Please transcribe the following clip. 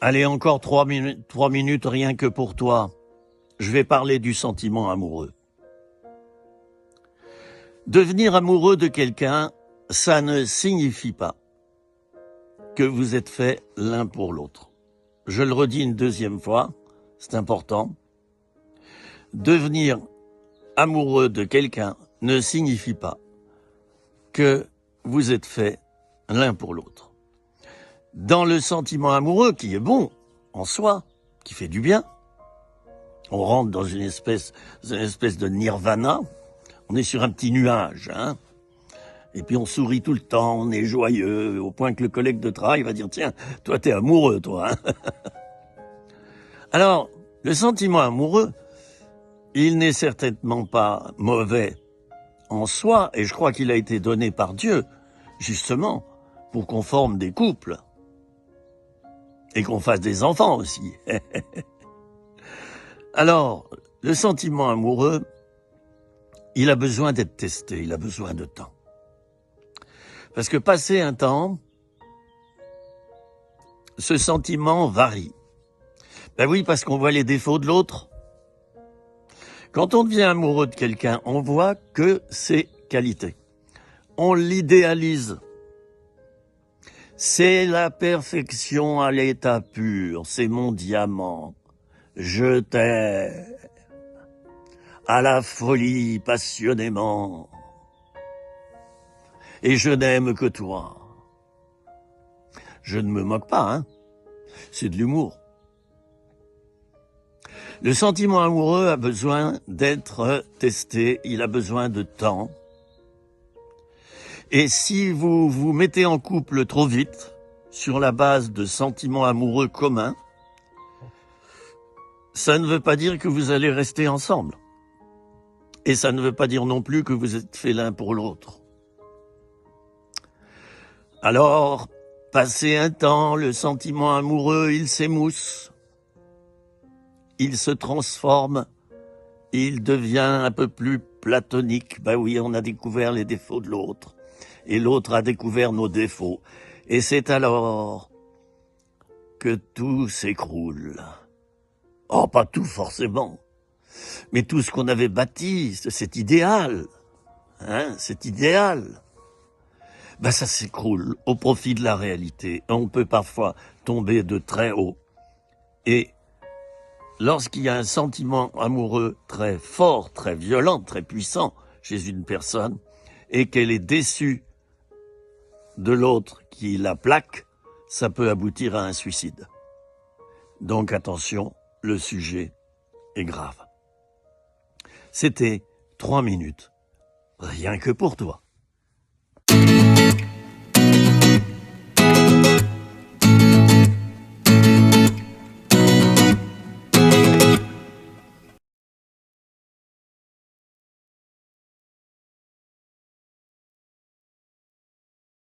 Allez, encore 3 minutes rien que pour toi. Je vais parler du sentiment amoureux. Devenir amoureux de quelqu'un, ça ne signifie pas que vous êtes faits l'un pour l'autre. Je le redis une deuxième fois, c'est important. Devenir amoureux de quelqu'un ne signifie pas que vous êtes faits l'un pour l'autre. Dans le sentiment amoureux, qui est bon en soi, qui fait du bien, on rentre dans une espèce de nirvana, on est sur un petit nuage, hein. Et puis on sourit tout le temps, on est joyeux, au point que le collègue de travail va dire « Tiens, toi t'es amoureux, toi. Hein » Alors, le sentiment amoureux, il n'est certainement pas mauvais en soi, et je crois qu'il a été donné par Dieu, justement, pour qu'on forme des couples. Et qu'on fasse des enfants aussi. Alors, le sentiment amoureux, il a besoin d'être testé, il a besoin de temps. Parce que passé un temps, ce sentiment varie. Ben oui, parce qu'on voit les défauts de l'autre. Quand on devient amoureux de quelqu'un, on voit que ses qualités. On l'idéalise. C'est la perfection à l'état pur, c'est mon diamant. Je t'aime à la folie passionnément. Et je n'aime que toi. Je ne me moque pas, hein. C'est de l'humour. Le sentiment amoureux a besoin d'être testé, il a besoin de temps. Et si vous vous mettez en couple trop vite, sur la base de sentiments amoureux communs, ça ne veut pas dire que vous allez rester ensemble. Et ça ne veut pas dire non plus que vous êtes faits l'un pour l'autre. Alors, passé un temps, le sentiment amoureux, il s'émousse, il se transforme, il devient un peu plus platonique. Ben oui, on a découvert les défauts de l'autre, et l'autre a découvert nos défauts. Et c'est alors que tout s'écroule. Oh, pas tout forcément, mais tout ce qu'on avait bâti, cet idéal, hein, cet idéal, ben ça s'écroule au profit de la réalité. On peut parfois tomber de très haut. Et lorsqu'il y a un sentiment amoureux très fort, très violent, très puissant chez une personne, et qu'elle est déçue de l'autre qui la plaque, ça peut aboutir à un suicide. Donc attention, le sujet est grave. C'était 3 minutes, rien que pour toi.